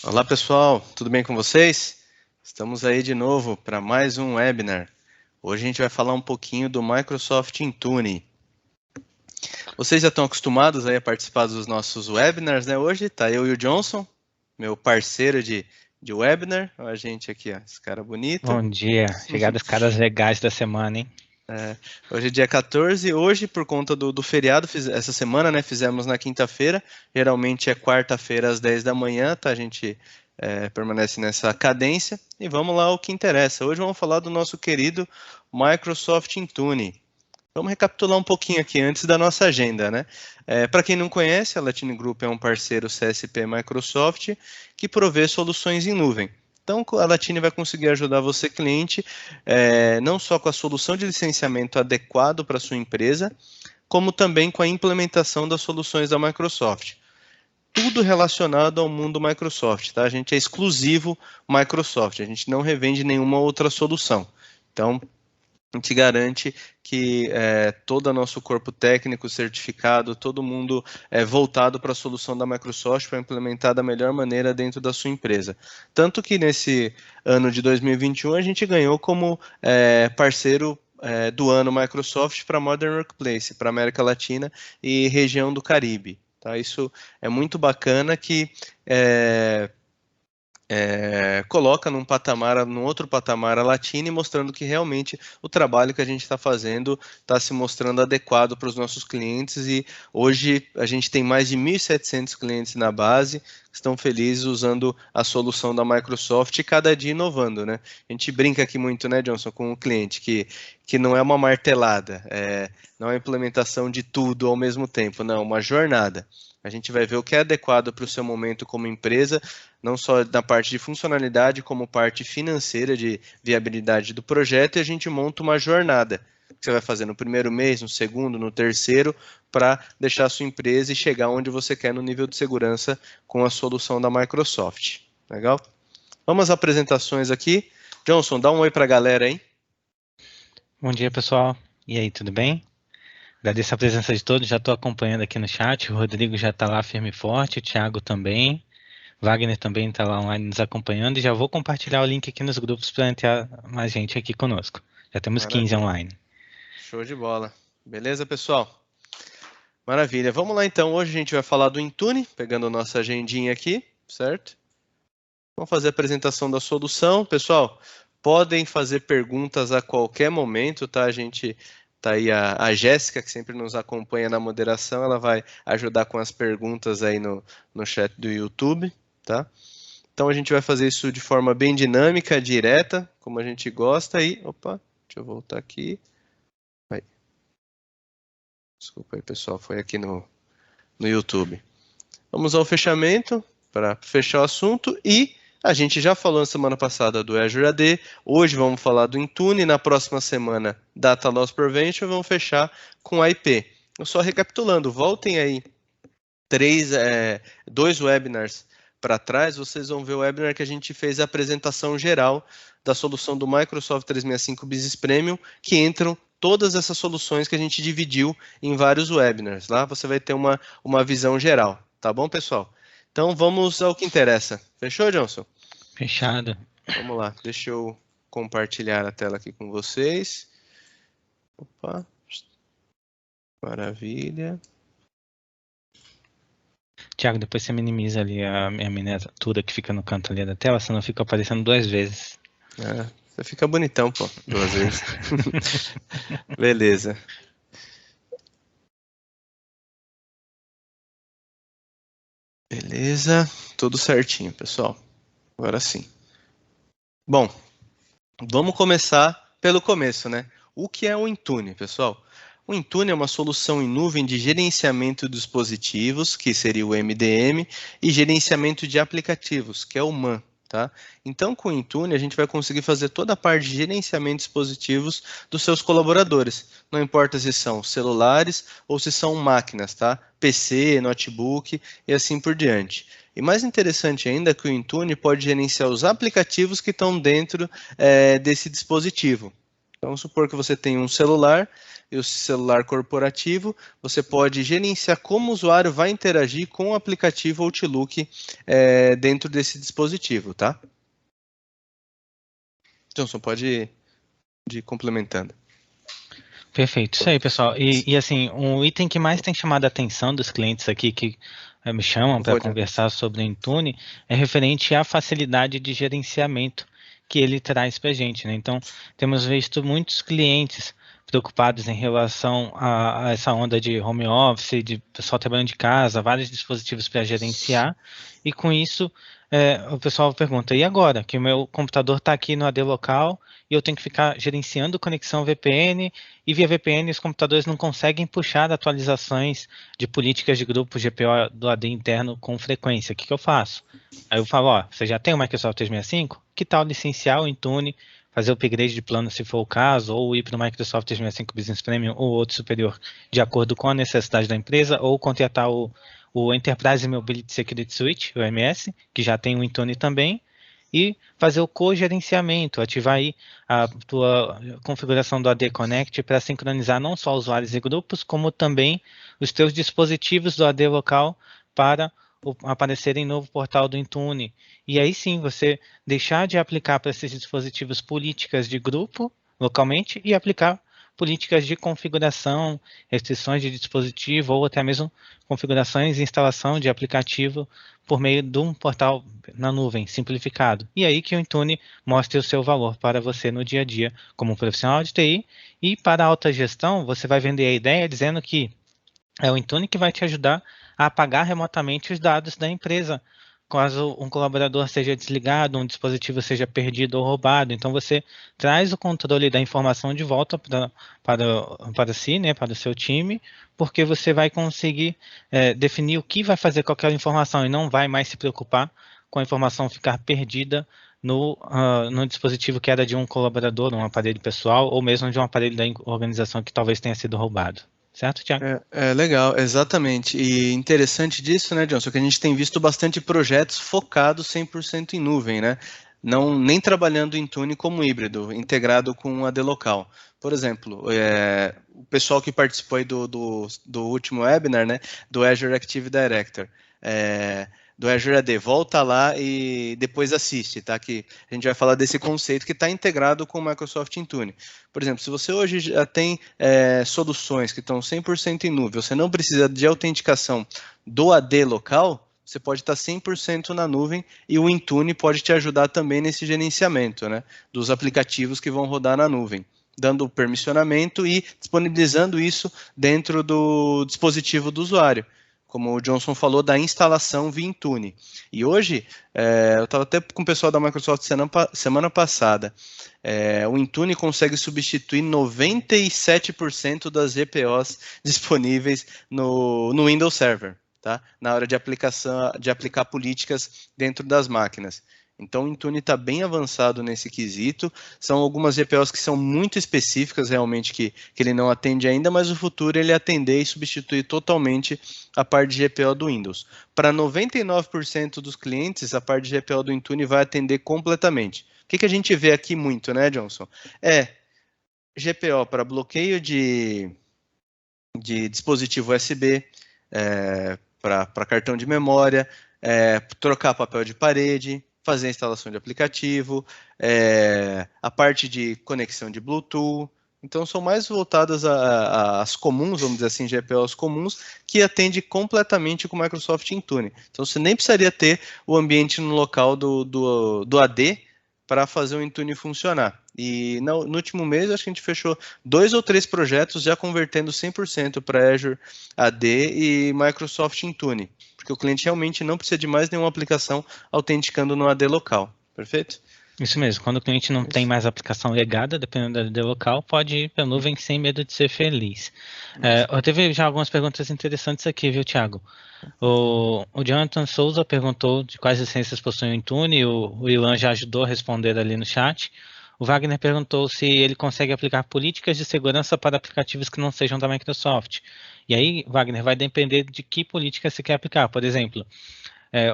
Olá pessoal, tudo bem com vocês? Estamos aí de novo para mais um webinar. Hoje a gente vai falar um pouquinho do Microsoft Intune. Vocês já estão acostumados aí a participar dos nossos webinars, né? Hoje tá eu e o Johnson, meu parceiro de webinar. Olha a gente aqui, ó, esse cara bonito. Bom dia, chegadas caras legais da semana, hein? Hoje é dia 14, hoje por conta do feriado, essa semana, né, fizemos na quinta-feira, geralmente é quarta-feira às 10 da manhã, tá? A gente permanece nessa cadência e vamos lá ao que interessa. Hoje vamos falar do nosso querido Microsoft Intune. Vamos recapitular um pouquinho aqui antes da nossa agenda, né? Para quem não conhece, a Latine Group é um parceiro CSP Microsoft que provê soluções em nuvem. Então, a Latine vai conseguir ajudar você, cliente, não só com a solução de licenciamento adequado para a sua empresa, como também com a implementação das soluções da Microsoft. Tudo relacionado ao mundo Microsoft, tá? A gente é exclusivo Microsoft, a gente não revende nenhuma outra solução. Então, a gente garante que todo o nosso corpo técnico certificado, todo mundo voltado para a solução da Microsoft para implementar da melhor maneira dentro da sua empresa. Tanto que nesse ano de 2021 a gente ganhou como parceiro do ano Microsoft para Modern Workplace, para América Latina e região do Caribe. Tá? Isso é muito bacana que coloca num outro patamar a Latine, mostrando que realmente o trabalho que a gente está fazendo está se mostrando adequado para os nossos clientes e hoje a gente tem mais de 1.700 clientes na base que estão felizes usando a solução da Microsoft e cada dia inovando, né? A gente brinca aqui muito, né, Johnson, com o cliente, que não é uma martelada, não é uma implementação de tudo ao mesmo tempo, não, é uma jornada. A gente vai ver o que é adequado para o seu momento como empresa, não só na parte de funcionalidade, como parte financeira de viabilidade do projeto, e a gente monta uma jornada que você vai fazer no primeiro mês, no segundo, no terceiro, para deixar a sua empresa e chegar onde você quer no nível de segurança com a solução da Microsoft. Legal? Vamos às apresentações aqui. Johnson, dá um oi para a galera aí. Bom dia, pessoal. E aí, tudo bem? Agradeço a presença de todos, já estou acompanhando aqui no chat. O Rodrigo já está lá firme e forte, o Thiago também. Wagner também está lá online nos acompanhando e já vou compartilhar o link aqui nos grupos para entrar mais gente aqui conosco. Já temos 15 Maravilha. online. Show de bola. Beleza, pessoal? Maravilha. Vamos lá então. Hoje a gente vai falar do Intune, pegando a nossa agendinha aqui, certo? Vamos fazer a apresentação da solução. Pessoal, podem fazer perguntas a qualquer momento, tá? A gente tá aí a Jéssica, que sempre nos acompanha na moderação, ela vai ajudar com as perguntas aí no chat do YouTube, tá? Então a gente vai fazer isso de forma bem dinâmica, direta, como a gente gosta. E, opa, deixa eu voltar aqui. Aí. Desculpa aí, pessoal, foi aqui no YouTube. Vamos ao fechamento para fechar o assunto e a gente já falou na semana passada do Azure AD, hoje vamos falar do Intune, na próxima semana Data Loss Prevention, vamos fechar com a IP. Só recapitulando, voltem aí dois webinars para trás, vocês vão ver o webinar que a gente fez a apresentação geral da solução do Microsoft 365 Business Premium, que entram todas essas soluções que a gente dividiu em vários webinars. Lá você vai ter uma visão geral. Tá bom, pessoal? Então vamos ao que interessa. Fechou, Johnson? Fechado. Vamos lá, deixa eu compartilhar a tela aqui com vocês. Opa, maravilha. Thiago, depois você minimiza ali a minha miniatura que fica no canto ali da tela, senão fica aparecendo 2 vezes. Você fica bonitão, pô, 2 vezes. Beleza. Beleza, tudo certinho, pessoal. Agora sim. Bom, vamos começar pelo começo, né? O que é o Intune, pessoal? O Intune é uma solução em nuvem de gerenciamento de dispositivos, que seria o MDM, e gerenciamento de aplicativos, que é o MAN. Tá? Então, com o Intune, a gente vai conseguir fazer toda a parte de gerenciamento de dispositivos dos seus colaboradores. Não importa se são celulares ou se são máquinas, tá? PC, notebook e assim por diante. E mais interessante ainda é que o Intune pode gerenciar os aplicativos que estão dentro desse dispositivo. Então, vamos supor que você tem um celular, e o celular corporativo, você pode gerenciar como o usuário vai interagir com o aplicativo Outlook dentro desse dispositivo, tá? Johnson, pode ir complementando. Perfeito, isso aí, pessoal. E assim, um item que mais tem chamado a atenção dos clientes aqui que me chamam para conversar sobre o Intune é referente à facilidade de gerenciamento que ele traz para a gente, né? Então, temos visto muitos clientes preocupados em relação a essa onda de home office, de pessoal trabalhando de casa, vários dispositivos para gerenciar, e com isso o pessoal pergunta, e agora? Que o meu computador está aqui no AD local e eu tenho que ficar gerenciando conexão VPN, e via VPN os computadores não conseguem puxar atualizações de políticas de grupo GPO do AD interno com frequência. O que eu faço? Aí eu falo, ó, você já tem o Microsoft 365? Que tal licenciar o Intune, fazer o upgrade de plano se for o caso, ou ir para o Microsoft 365 Business Premium ou outro superior, de acordo com a necessidade da empresa, ou contratar o Enterprise Mobility Security Suite, o MS, que já tem o Intune também, e fazer o cogerenciamento, ativar aí a tua configuração do AD Connect para sincronizar não só usuários e grupos, como também os teus dispositivos do AD local para aparecer em novo portal do Intune. E aí sim, você deixar de aplicar para esses dispositivos políticas de grupo localmente e aplicar políticas de configuração, restrições de dispositivo ou até mesmo configurações e instalação de aplicativo por meio de um portal na nuvem, simplificado. E aí que o Intune mostre o seu valor para você no dia a dia como um profissional de TI, e para a alta gestão, você vai vender a ideia dizendo que é o Intune que vai te ajudar a apagar remotamente os dados da empresa, caso um colaborador seja desligado, um dispositivo seja perdido ou roubado. Então você traz o controle da informação de volta para si, né, para o seu time, porque você vai conseguir definir o que vai fazer com aquela informação e não vai mais se preocupar com a informação ficar perdida no dispositivo que era de um colaborador, um aparelho pessoal, ou mesmo de um aparelho da organização que talvez tenha sido roubado. Certo, Thiago? Legal, exatamente. E interessante disso, né, Johnson, que a gente tem visto bastante projetos focados 100% em nuvem, né? Não, nem trabalhando em Intune como híbrido, integrado com a AD local. Por exemplo, o pessoal que participou aí do último webinar, né, do Azure Active Director, do Azure AD, volta lá e depois assiste, tá? Que a gente vai falar desse conceito que está integrado com o Microsoft Intune. Por exemplo, se você hoje já tem soluções que estão 100% em nuvem, você não precisa de autenticação do AD local, você pode estar 100% na nuvem, e o Intune pode te ajudar também nesse gerenciamento, né, dos aplicativos que vão rodar na nuvem, dando permissionamento e disponibilizando isso dentro do dispositivo do usuário, como o Johnson falou, da instalação via Intune. E hoje, eu estava até com o pessoal da Microsoft semana passada, o Intune consegue substituir 97% das GPOs disponíveis no Windows Server, tá? Na hora de aplicar políticas dentro das máquinas. Então, o Intune está bem avançado nesse quesito. São algumas GPOs que são muito específicas, realmente, que ele não atende ainda, mas no futuro ele atender e substituir totalmente a parte de GPO do Windows. Para 99% dos clientes, a parte de GPO do Intune vai atender completamente. O que a gente vê aqui muito, né, Johnson? GPO para bloqueio de dispositivo USB, para cartão de memória, trocar papel de parede, fazer a instalação de aplicativo, a parte de conexão de Bluetooth. Então, são mais voltadas às comuns, vamos dizer assim, GPOs comuns, que atende completamente com o Microsoft Intune. Então, você nem precisaria ter o ambiente no local do AD para fazer o Intune funcionar. E no último mês, acho que a gente fechou 2 ou 3 projetos já convertendo 100% para Azure AD e Microsoft Intune, porque o cliente realmente não precisa de mais nenhuma aplicação autenticando no AD local. Perfeito? Isso mesmo, quando o cliente não tem mais aplicação legada, dependendo da AD local, pode ir para a nuvem sem medo de ser feliz. Eu teve já algumas perguntas interessantes aqui, viu, Thiago? O Jonathan Souza perguntou de quais licenças possuem o Intune, o Ilan já ajudou a responder ali no chat. O Wagner perguntou se ele consegue aplicar políticas de segurança para aplicativos que não sejam da Microsoft. E aí, Wagner, vai depender de que política você quer aplicar. Por exemplo,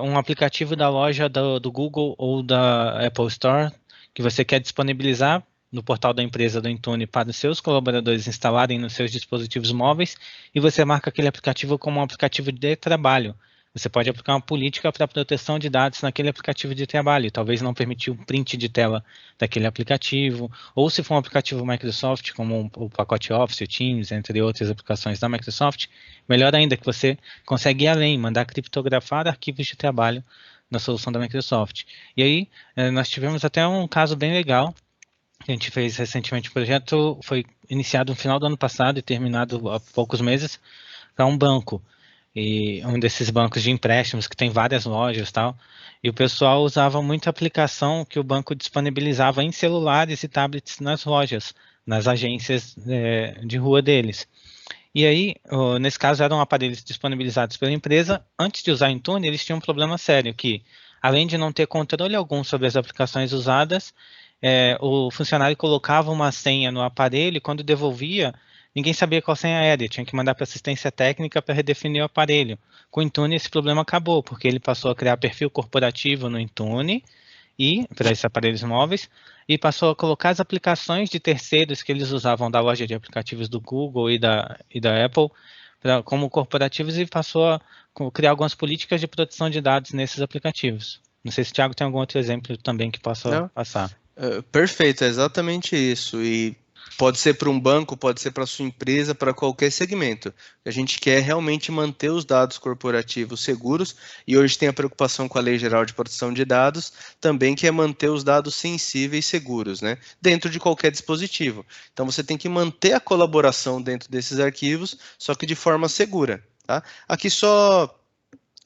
um aplicativo da loja do Google ou da Apple Store que você quer disponibilizar no portal da empresa do Intune para os seus colaboradores instalarem nos seus dispositivos móveis e você marca aquele aplicativo como um aplicativo de trabalho. Você pode aplicar uma política para proteção de dados naquele aplicativo de trabalho, talvez não permitir um print de tela daquele aplicativo, ou se for um aplicativo Microsoft, como o pacote Office, o Teams, entre outras aplicações da Microsoft, melhor ainda que você consegue ir além, mandar criptografar arquivos de trabalho na solução da Microsoft. E aí, nós tivemos até um caso bem legal, que a gente fez recentemente. O projeto foi iniciado no final do ano passado e terminado há poucos meses para um banco. E um desses bancos de empréstimos que tem várias lojas e tal, e o pessoal usava muita aplicação que o banco disponibilizava em celulares e tablets nas lojas, nas agências de rua deles. E aí, nesse caso, eram aparelhos disponibilizados pela empresa. Antes de usar Intune, eles tinham um problema sério, que além de não ter controle algum sobre as aplicações usadas, o funcionário colocava uma senha no aparelho e quando devolvia, ninguém sabia qual senha era, tinha que mandar para assistência técnica para redefinir o aparelho. Com o Intune esse problema acabou, porque ele passou a criar perfil corporativo no Intune e para esses aparelhos móveis e passou a colocar as aplicações de terceiros que eles usavam da loja de aplicativos do Google e da Apple como corporativos e passou a criar algumas políticas de proteção de dados nesses aplicativos. Não sei se o Thiago tem algum outro exemplo também que possa passar. Perfeito, é exatamente isso. E pode ser para um banco, pode ser para sua empresa, para qualquer segmento. A gente quer realmente manter os dados corporativos seguros e hoje tem a preocupação com a Lei Geral de Proteção de Dados, também que é manter os dados sensíveis seguros, né? Dentro de qualquer dispositivo. Então você tem que manter a colaboração dentro desses arquivos, só que de forma segura, tá? Aqui só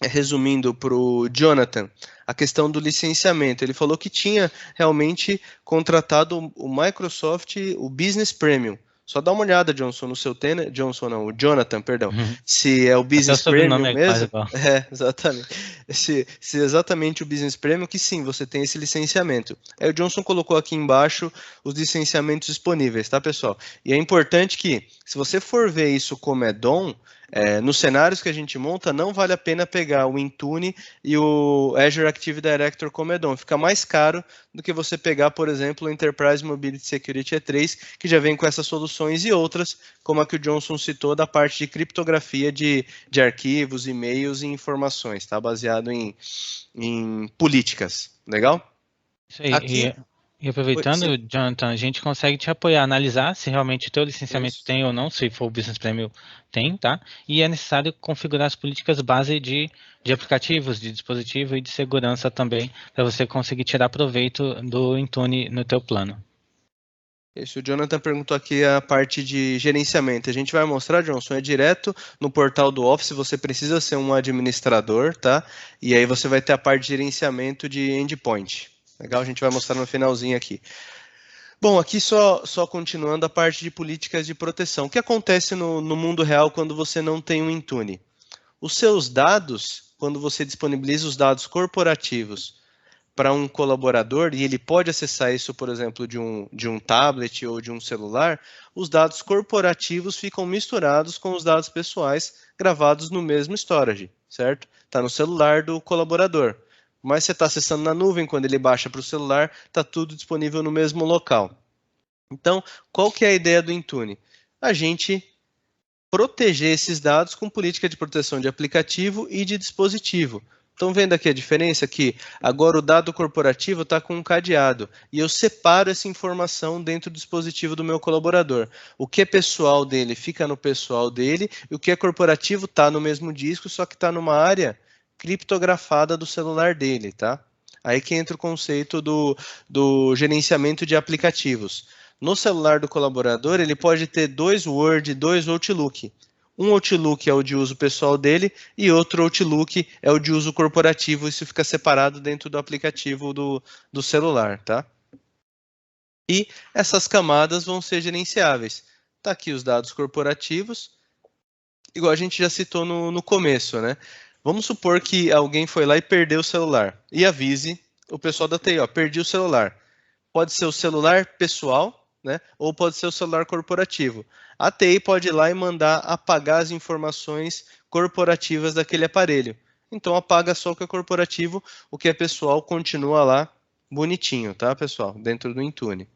resumindo para o Jonathan, a questão do licenciamento. Ele falou que tinha realmente contratado o Microsoft, o Business Premium. Só dá uma olhada, Johnson, no seu o Jonathan, perdão, se é o Business Premium mesmo. Exatamente. Se exatamente o Business Premium, que sim, você tem esse licenciamento. Aí o Johnson colocou aqui embaixo os licenciamentos disponíveis, tá, pessoal? E é importante que, se você for ver isso como add-on, nos cenários que a gente monta, não vale a pena pegar o Intune e o Azure Active Director como add-on. Fica mais caro do que você pegar, por exemplo, o Enterprise Mobility Security E3, que já vem com essas soluções e outras, como a que o Johnson citou, da parte de criptografia de arquivos, e-mails e informações, tá? Baseado em políticas. Legal? Isso aí. Aqui... E aproveitando, Jonathan, a gente consegue te apoiar, analisar se realmente o teu licenciamento tem ou não, se for o Business Premium tem, tá? E é necessário configurar as políticas base de aplicativos, de dispositivo e de segurança também, para você conseguir tirar proveito do Intune no teu plano. Isso, o Jonathan perguntou aqui a parte de gerenciamento. A gente vai mostrar, Johnson, é direto no portal do Office, você precisa ser um administrador, tá? E aí você vai ter a parte de gerenciamento de endpoint. Legal, a gente vai mostrar no finalzinho aqui. Bom, aqui só continuando a parte de políticas de proteção. O que acontece no mundo real quando você não tem um Intune? Os seus dados, quando você disponibiliza os dados corporativos para um colaborador, e ele pode acessar isso, por exemplo, de um tablet ou de um celular, os dados corporativos ficam misturados com os dados pessoais gravados no mesmo storage, certo? Está no celular do colaborador. Mas você está acessando na nuvem, quando ele baixa para o celular, está tudo disponível no mesmo local. Então, qual que é a ideia do Intune? A gente proteger esses dados com política de proteção de aplicativo e de dispositivo. Estão vendo aqui a diferença? Que agora o dado corporativo está com um cadeado e eu separo essa informação dentro do dispositivo do meu colaborador. O que é pessoal dele fica no pessoal dele e o que é corporativo está no mesmo disco, só que está numa área criptografada do celular dele, tá? Aí que entra o conceito do gerenciamento de aplicativos. No celular do colaborador, ele pode ter 2 Word, 2 Outlook. Um Outlook é o de uso pessoal dele e outro Outlook é o de uso corporativo. Isso fica separado dentro do aplicativo do celular, tá? E essas camadas vão ser gerenciáveis. Tá aqui os dados corporativos, igual a gente já citou no começo, né? Vamos supor que alguém foi lá e perdeu o celular. E avise o pessoal da TI, ó, perdi o celular. Pode ser o celular pessoal, né? Ou pode ser o celular corporativo. A TI pode ir lá e mandar apagar as informações corporativas daquele aparelho. Então apaga só o que é corporativo, o que é pessoal continua lá bonitinho, tá, pessoal? Dentro do Intune.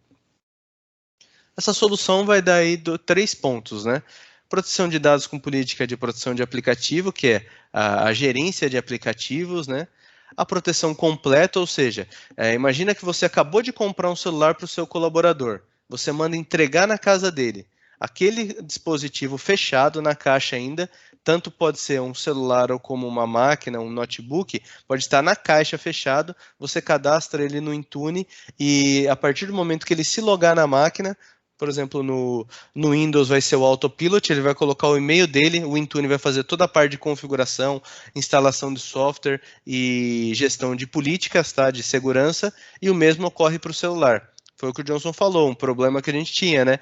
Essa solução vai dar aí 3 pontos, né? Proteção de dados com política de proteção de aplicativo, que é a gerência de aplicativos, né? A proteção completa, ou seja, imagina que você acabou de comprar um celular para o seu colaborador. Você manda entregar na casa dele. Aquele dispositivo fechado na caixa ainda, tanto pode ser um celular ou como uma máquina, um notebook, pode estar na caixa fechado, você cadastra ele no Intune e a partir do momento que ele se logar na máquina, por exemplo, no Windows vai ser o Autopilot, ele vai colocar o e-mail dele, o Intune vai fazer toda a parte de configuração, instalação de software e gestão de políticas, tá, de segurança, e o mesmo ocorre para o celular. Foi o que o Johnson falou, um problema que a gente tinha, né?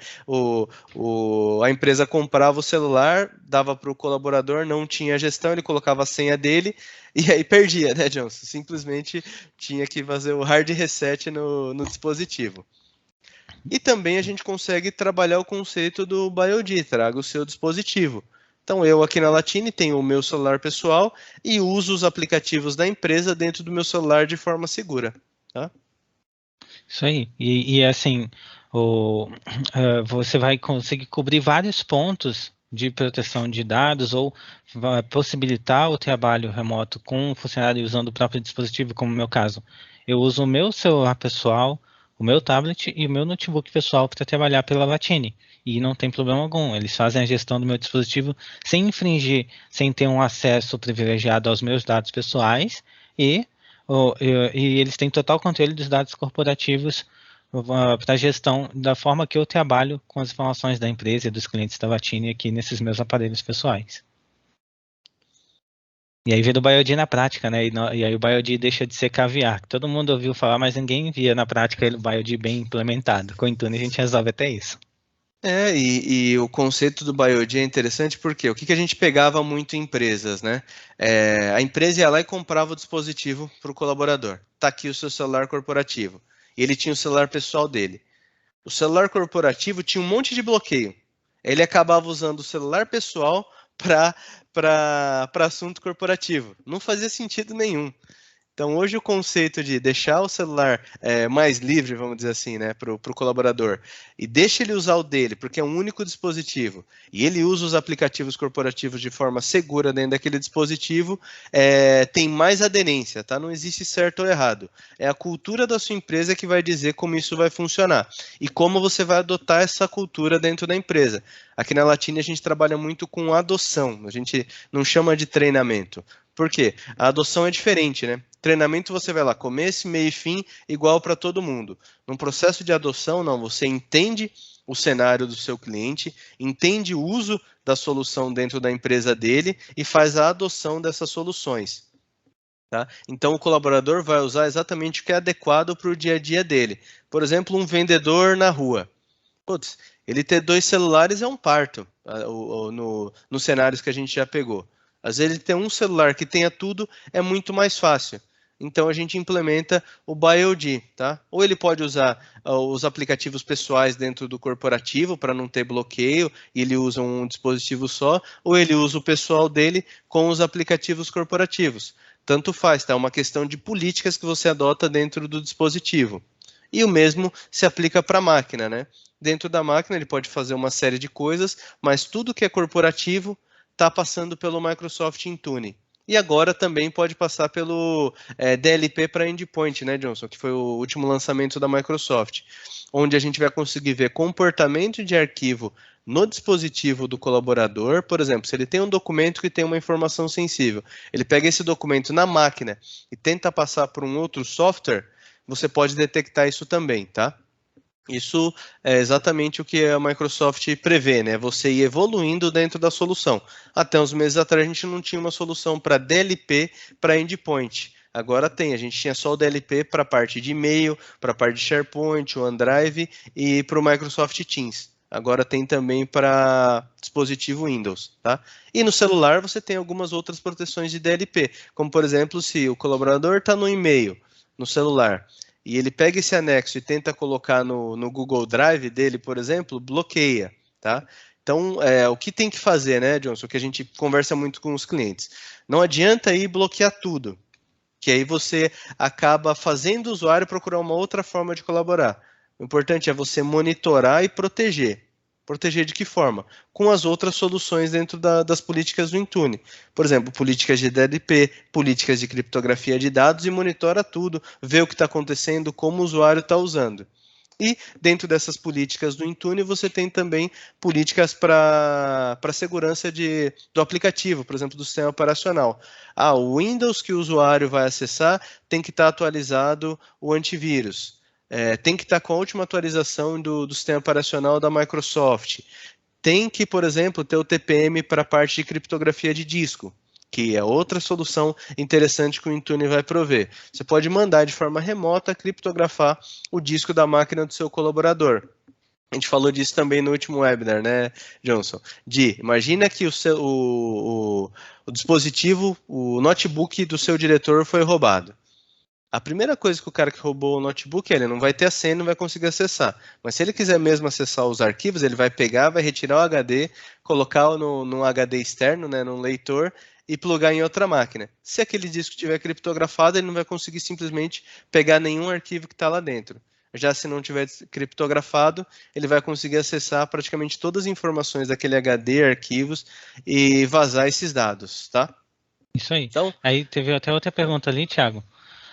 A empresa comprava o celular, dava para o colaborador, não tinha gestão, ele colocava a senha dele e aí perdia, né, Johnson? Simplesmente tinha que fazer o hard reset no dispositivo. E também a gente consegue trabalhar o conceito do BioD, traga o seu dispositivo. Então eu aqui na Latine tenho o meu celular pessoal e uso os aplicativos da empresa dentro do meu celular de forma segura, tá? Isso aí. Assim, você vai conseguir cobrir vários pontos de proteção de dados ou vai possibilitar o trabalho remoto com o funcionário usando o próprio dispositivo, como no meu caso. Eu uso o meu celular pessoal, o meu tablet e o meu notebook pessoal para trabalhar pela Latine. E não tem problema algum. Eles fazem a gestão do meu dispositivo sem infringir, sem ter um acesso privilegiado aos meus dados pessoais e eles têm total controle dos dados corporativos para a gestão da forma que eu trabalho com as informações da empresa e dos clientes da Latine aqui nesses meus aparelhos pessoais. E aí vira o BioD na prática, né? E aí o BioD deixa de ser caviar. Todo mundo ouviu falar, mas ninguém via na prática o BioD bem implementado. Com o Intune a gente resolve até isso. E o conceito do BioD é interessante porque o que a gente pegava muito em empresas, né? A empresa ia lá e comprava o dispositivo para o colaborador. Está aqui o seu celular corporativo. E ele tinha o celular pessoal dele. O celular corporativo tinha um monte de bloqueio. Ele acabava usando o celular pessoal para assunto corporativo. Não fazia sentido nenhum. Então, hoje o conceito de deixar o celular mais livre, vamos dizer assim, né, para o colaborador, e deixa ele usar o dele, porque é um único dispositivo, e ele usa os aplicativos corporativos de forma segura dentro daquele dispositivo, tem mais aderência, tá? Não existe certo ou errado. É a cultura da sua empresa que vai dizer como isso vai funcionar e como você vai adotar essa cultura dentro da empresa. Aqui na Latine a gente trabalha muito com adoção, a gente não chama de treinamento. Por quê? A adoção é diferente, né? Treinamento você vai lá, começo, meio e fim, igual para todo mundo. Num processo de adoção, não, você entende o cenário do seu cliente, entende o uso da solução dentro da empresa dele e faz a adoção dessas soluções. Tá? Então o colaborador vai usar exatamente o que é adequado para o dia a dia dele. Por exemplo, um vendedor na rua. Putz, ele ter 2 celulares é um parto, nos cenários que a gente já pegou. Às vezes ele tem um celular que tenha tudo, é muito mais fácil. Então a gente implementa o BioD, tá? Ou ele pode usar os aplicativos pessoais dentro do corporativo para não ter bloqueio e ele usa um dispositivo só, ou ele usa o pessoal dele com os aplicativos corporativos. Tanto faz, tá? É uma questão de políticas que você adota dentro do dispositivo. E o mesmo se aplica para a máquina, né? Dentro da máquina ele pode fazer uma série de coisas, mas tudo que é corporativo está passando pelo Microsoft Intune. E agora também pode passar pelo DLP para Endpoint, né, Johnson? Que foi o último lançamento da Microsoft, onde a gente vai conseguir ver comportamento de arquivo no dispositivo do colaborador. Por exemplo, se ele tem um documento que tem uma informação sensível, ele pega esse documento na máquina e tenta passar por um outro software, você pode detectar isso também, tá? Isso é exatamente o que a Microsoft prevê, né? Você ir evoluindo dentro da solução. Até uns meses atrás a gente não tinha uma solução para DLP para endpoint. Agora tem, a gente tinha só o DLP para a parte de e-mail, para a parte de SharePoint, o OneDrive e para o Microsoft Teams. Agora tem também para dispositivo Windows, tá? E no celular você tem algumas outras proteções de DLP, como por exemplo, se o colaborador está no e-mail, no celular, e ele pega esse anexo e tenta colocar no Google Drive dele, por exemplo, bloqueia, tá? Então, o que tem que fazer, né, Johnson? Que a gente conversa muito com os clientes. Não adianta ir bloquear tudo, que aí você acaba fazendo o usuário procurar uma outra forma de colaborar. O importante é você monitorar e proteger. Proteger de que forma? Com as outras soluções dentro das políticas do Intune. Por exemplo, políticas de DLP, políticas de criptografia de dados, e monitora tudo, vê o que está acontecendo, como o usuário está usando. E dentro dessas políticas do Intune, você tem também políticas para segurança do aplicativo, por exemplo, do sistema operacional. O Windows que o usuário vai acessar tem que estar atualizado o antivírus. Tem que estar com a última atualização do sistema operacional da Microsoft. Tem que, por exemplo, ter o TPM para a parte de criptografia de disco, que é outra solução interessante que o Intune vai prover. Você pode mandar de forma remota criptografar o disco da máquina do seu colaborador. A gente falou disso também no último webinar, né, Johnson? Imagina que o dispositivo, o notebook do seu diretor foi roubado. A primeira coisa que o cara que roubou o notebook, ele não vai ter a senha, não vai conseguir acessar. Mas se ele quiser mesmo acessar os arquivos, ele vai pegar, vai retirar o HD, colocar num HD externo, né, num leitor, e plugar em outra máquina. Se aquele disco estiver criptografado, ele não vai conseguir simplesmente pegar nenhum arquivo que está lá dentro. Já se não tiver criptografado, ele vai conseguir acessar praticamente todas as informações daquele HD, arquivos, e vazar esses dados, tá? Isso aí. Então, aí teve até outra pergunta ali, Thiago,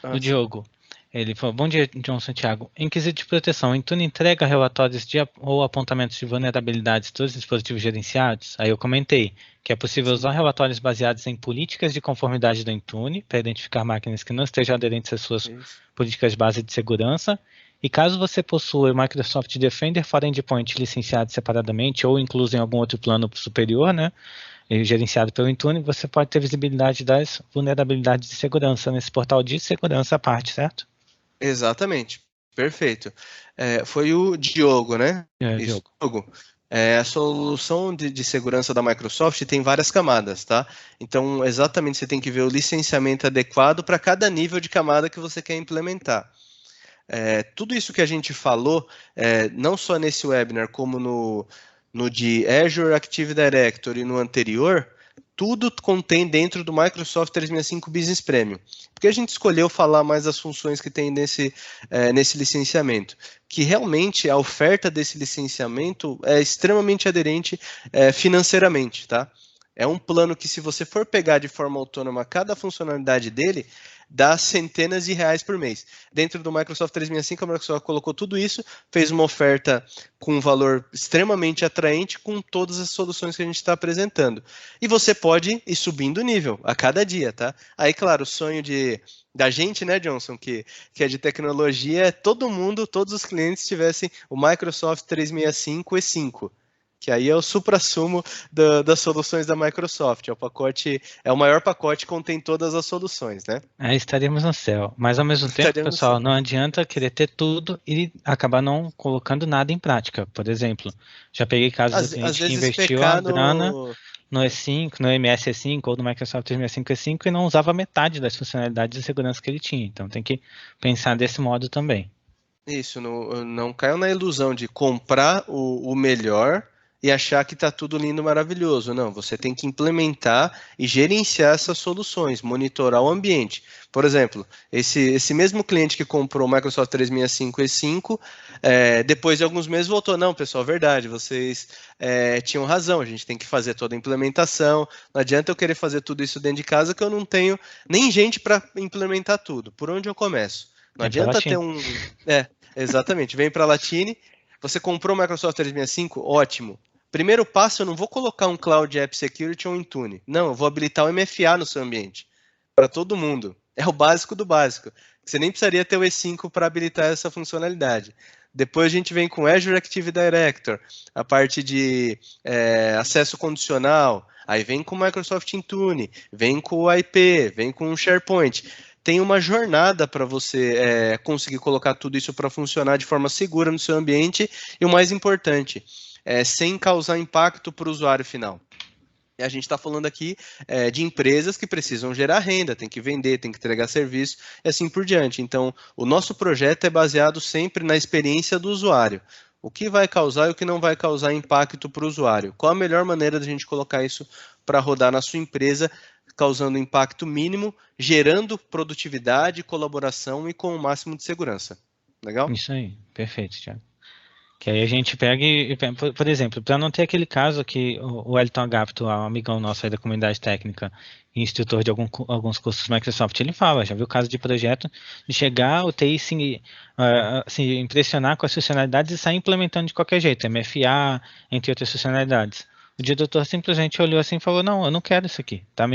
do Diogo. Ele falou: bom dia, João Santiago. Em quesito de proteção, o Intune entrega relatórios ou apontamentos de vulnerabilidades dos dispositivos gerenciados? Aí eu comentei que é possível usar relatórios baseados em políticas de conformidade do Intune para identificar máquinas que não estejam aderentes às suas políticas de base de segurança. E caso você possua o Microsoft Defender for Endpoint licenciado separadamente ou incluso em algum outro plano superior, né, gerenciado pelo Intune, você pode ter visibilidade das vulnerabilidades de segurança nesse portal de segurança à parte, certo? Exatamente, perfeito. Foi o Diogo, né? Isso, Diogo. A solução de segurança da Microsoft tem várias camadas, tá? Então, exatamente, você tem que ver o licenciamento adequado para cada nível de camada que você quer implementar. Tudo isso que a gente falou, não só nesse webinar, como no de Azure Active Directory e no anterior, tudo contém dentro do Microsoft 365 Business Premium. Porque a gente escolheu falar mais das funções que tem nesse licenciamento, que realmente a oferta desse licenciamento é extremamente aderente financeiramente, tá? É um plano que, se você for pegar de forma autônoma cada funcionalidade dele, dá centenas de reais por mês. Dentro do Microsoft 365, a Microsoft colocou tudo isso, fez uma oferta com um valor extremamente atraente com todas as soluções que a gente está apresentando. E você pode ir subindo o nível a cada dia, tá? Aí, claro, o sonho da gente, né, Johnson, que é de tecnologia, é todos os clientes tivessem o Microsoft 365 E5. Que aí é o suprassumo das soluções da Microsoft. É o maior pacote que contém todas as soluções, né? Aí estaríamos no céu. Mas ao mesmo tempo, pessoal, não adianta querer ter tudo e acabar não colocando nada em prática. Por exemplo, já peguei casos do cliente que investiu a grana no E5, no MS E5 ou no Microsoft 365 E5 e não usava metade das funcionalidades de segurança que ele tinha. Então tem que pensar desse modo também. Isso, não caiam na ilusão de comprar o melhor e achar que está tudo lindo, maravilhoso. Não, você tem que implementar e gerenciar essas soluções, monitorar o ambiente. Por exemplo, esse mesmo cliente que comprou o Microsoft 365 E5, depois de alguns meses voltou: não, pessoal, verdade, vocês tinham razão, a gente tem que fazer toda a implementação, não adianta eu querer fazer tudo isso dentro de casa que eu não tenho nem gente para implementar tudo. Por onde eu começo? Não adianta ter um... exatamente. Vem para a Latine, você comprou o Microsoft 365, ótimo. Primeiro passo, eu não vou colocar um Cloud App Security ou um Intune. Não, eu vou habilitar o MFA no seu ambiente. Para todo mundo. É o básico do básico. Você nem precisaria ter o E5 para habilitar essa funcionalidade. Depois a gente vem com Azure Active Director, a parte de acesso condicional. Aí vem com o Microsoft Intune, vem com o IP, vem com o SharePoint. Tem uma jornada para você conseguir colocar tudo isso para funcionar de forma segura no seu ambiente e, o mais importante, sem causar impacto para o usuário final. E a gente está falando aqui de empresas que precisam gerar renda, tem que vender, tem que entregar serviço e assim por diante. Então, o nosso projeto é baseado sempre na experiência do usuário. O que vai causar e o que não vai causar impacto para o usuário. Qual a melhor maneira de a gente colocar isso para rodar na sua empresa, causando impacto mínimo, gerando produtividade, colaboração e com o máximo de segurança. Legal? Isso aí, perfeito, Thiago. Que aí a gente pega por exemplo, para não ter aquele caso que o Elton Agapto, um amigão nosso aí da comunidade técnica e instrutor de alguns cursos Microsoft, ele fala, já viu caso de projeto, de chegar, o TI se impressionar com as funcionalidades e sair implementando de qualquer jeito, MFA, entre outras funcionalidades. O diretor simplesmente olhou assim e falou, não, eu não quero isso aqui, tá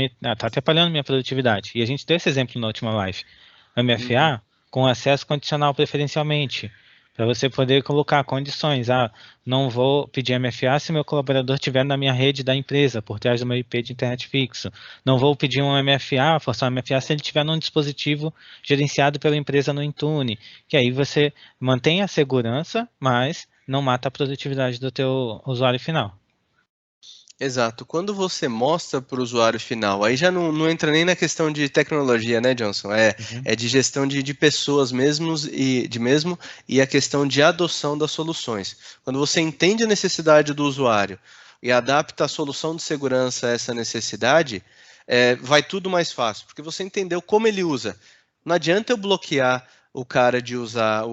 atrapalhando minha produtividade. E a gente deu esse exemplo na última live. O Uhum. MFA com acesso condicional preferencialmente, para você poder colocar condições. Ah, não vou pedir MFA se meu colaborador estiver na minha rede da empresa, por trás do meu IP de internet fixo. Não vou pedir um MFA, forçar um MFA se ele estiver num dispositivo gerenciado pela empresa no Intune. Que aí você mantém a segurança, mas não mata a produtividade do teu usuário final. Exato. Quando você mostra para o usuário final, aí já não entra nem na questão de tecnologia, né, Johnson? É de gestão de pessoas mesmo e a questão de adoção das soluções. Quando você entende a necessidade do usuário e adapta a solução de segurança a essa necessidade, vai tudo mais fácil, porque você entendeu como ele usa. Não adianta eu bloquear o cara de usar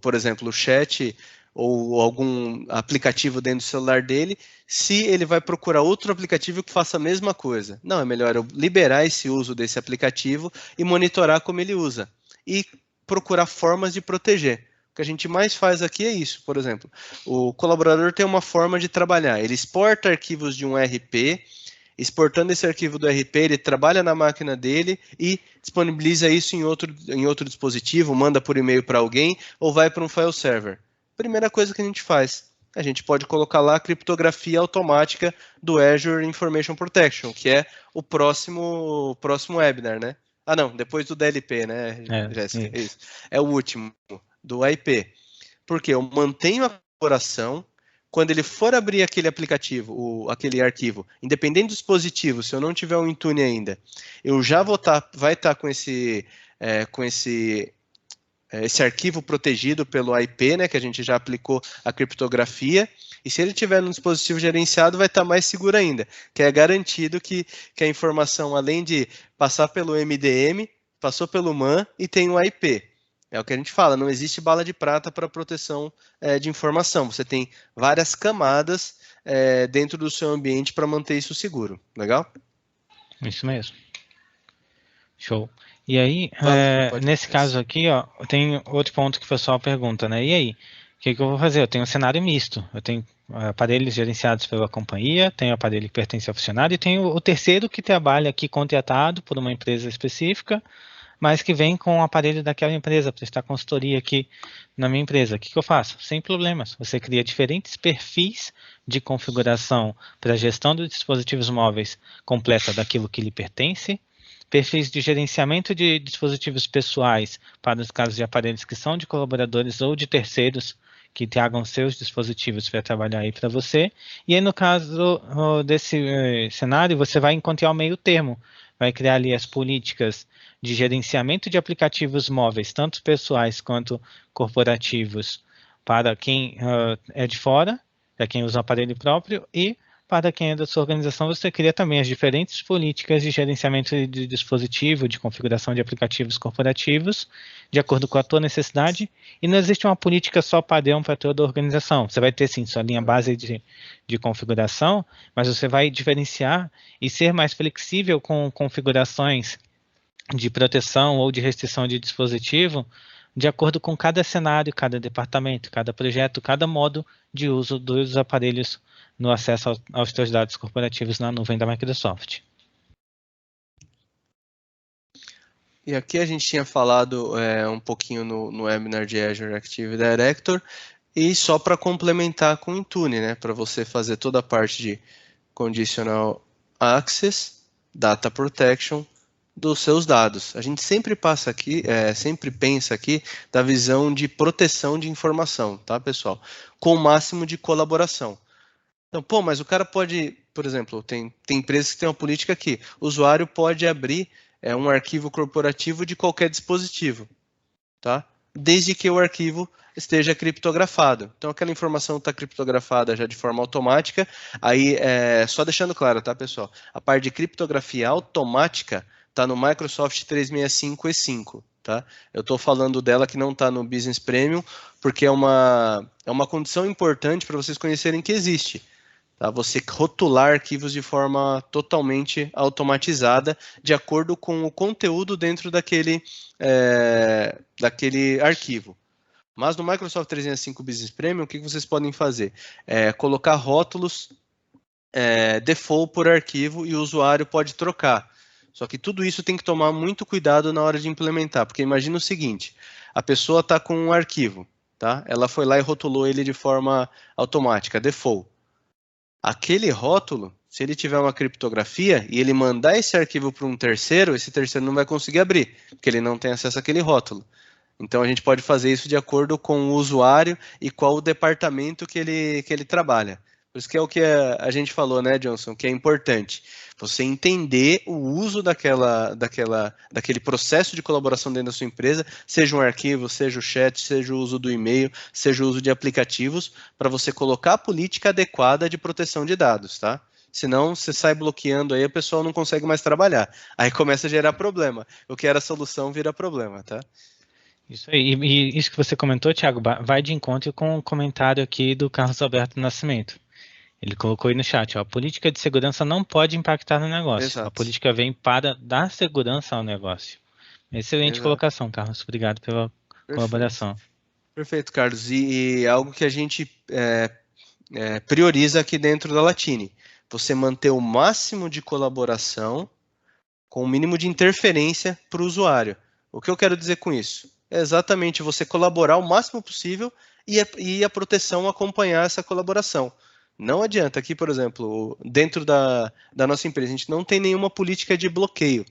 por exemplo, o chat ou algum aplicativo dentro do celular dele, se ele vai procurar outro aplicativo que faça a mesma coisa. Não, é melhor eu liberar esse uso desse aplicativo e monitorar como ele usa. E procurar formas de proteger. O que a gente mais faz aqui é isso, por exemplo. O colaborador tem uma forma de trabalhar. Ele exporta arquivos de um RP, exportando esse arquivo do RP, ele trabalha na máquina dele e disponibiliza isso em outro dispositivo, manda por e-mail para alguém ou vai para um file server. Primeira coisa que a gente faz, a gente pode colocar lá a criptografia automática do Azure Information Protection, que é o próximo webinar, né? Ah, não, depois do DLP, né, Jéssica? Isso. Isso. É o último, do IP. Porque eu mantenho a colaboração, quando ele for abrir aquele aplicativo, aquele arquivo, independente do dispositivo, se eu não tiver um Intune ainda, eu já vai estar com esse arquivo protegido pelo IP, né, que a gente já aplicou a criptografia, e se ele tiver no dispositivo gerenciado, vai estar mais seguro ainda, que é garantido que a informação, além de passar pelo MDM, passou pelo MAN e tem o IP. É o que a gente fala, não existe bala de prata para proteção de informação. Você tem várias camadas dentro do seu ambiente para manter isso seguro. Legal? Isso mesmo. Show. E aí, Pode nesse caso aqui, ó, tem outro ponto que o pessoal pergunta, né? E aí, o que eu vou fazer? Eu tenho um cenário misto. Eu tenho aparelhos gerenciados pela companhia, tenho aparelho que pertence ao funcionário e tenho o terceiro que trabalha aqui contratado por uma empresa específica, mas que vem com o aparelho daquela empresa, prestar consultoria aqui na minha empresa. O que eu faço? Sem problemas. Você cria diferentes perfis de configuração para a gestão dos dispositivos móveis completa daquilo que lhe pertence, perfis de gerenciamento de dispositivos pessoais para os casos de aparelhos que são de colaboradores ou de terceiros que tragam seus dispositivos para trabalhar aí para você. E aí, no caso desse cenário, você vai encontrar o meio termo, vai criar ali as políticas de gerenciamento de aplicativos móveis, tanto pessoais quanto corporativos, para quem é de fora, para quem usa o aparelho próprio, e para quem é da sua organização, você cria também as diferentes políticas de gerenciamento de dispositivo, de configuração de aplicativos corporativos, de acordo com a tua necessidade, e não existe uma política só padrão para toda a organização. Você vai ter, sim, sua linha base de configuração, mas você vai diferenciar e ser mais flexível com configurações de proteção ou de restrição de dispositivo, de acordo com cada cenário, cada departamento, cada projeto, cada modo de uso dos aparelhos no acesso aos seus dados corporativos na nuvem da Microsoft. E aqui a gente tinha falado um pouquinho no webinar de Azure Active Director, e só para complementar com o Intune, né, para você fazer toda a parte de Conditional Access, Data Protection dos seus dados. A gente sempre passa aqui, sempre pensa aqui da visão de proteção de informação, tá, pessoal? Com o máximo de colaboração. Então, mas o cara pode, por exemplo, tem empresas que têm uma política aqui, o usuário pode abrir um arquivo corporativo de qualquer dispositivo, tá? Desde que o arquivo esteja criptografado. Então, aquela informação está criptografada já de forma automática, aí só deixando claro, tá, pessoal? A parte de criptografia automática está no Microsoft 365 E5, tá? Eu estou falando dela que não está no Business Premium, porque é uma condição importante para vocês conhecerem que existe. Tá? Você rotular arquivos de forma totalmente automatizada, de acordo com o conteúdo dentro daquele arquivo. Mas no Microsoft 365 Business Premium, o que vocês podem fazer? Colocar rótulos default por arquivo e o usuário pode trocar. Só que tudo isso tem que tomar muito cuidado na hora de implementar, porque imagina o seguinte, a pessoa está com um arquivo, tá? Ela foi lá e rotulou ele de forma automática, default. Aquele rótulo, se ele tiver uma criptografia e ele mandar esse arquivo para um terceiro, esse terceiro não vai conseguir abrir, porque ele não tem acesso àquele rótulo. Então a gente pode fazer isso de acordo com o usuário e qual o departamento que ele trabalha. Por isso que é o que a gente falou, né, Johnson, que é importante. Você entender o uso daquele processo de colaboração dentro da sua empresa, seja um arquivo, seja o chat, seja o uso do e-mail, seja o uso de aplicativos, para você colocar a política adequada de proteção de dados, tá? Senão você sai bloqueando aí, a pessoa não consegue mais trabalhar. Aí começa a gerar problema. O que era solução vira problema, tá? Isso aí. E isso que você comentou, Thiago, vai de encontro com o comentário aqui do Carlos Alberto Nascimento. Ele colocou aí no chat, ó, a política de segurança não pode impactar no negócio. Exato. A política vem para dar segurança ao negócio. Excelente Exato. Colocação, Carlos. Obrigado pela colaboração. Perfeito, Carlos. E algo que a gente prioriza aqui dentro da Latine. Você manter o máximo de colaboração com o mínimo de interferência para o usuário. O que eu quero dizer com isso? É exatamente você colaborar o máximo possível e a proteção acompanhar essa colaboração. Não adianta aqui, por exemplo, dentro da nossa empresa, a gente não tem nenhuma política de bloqueio,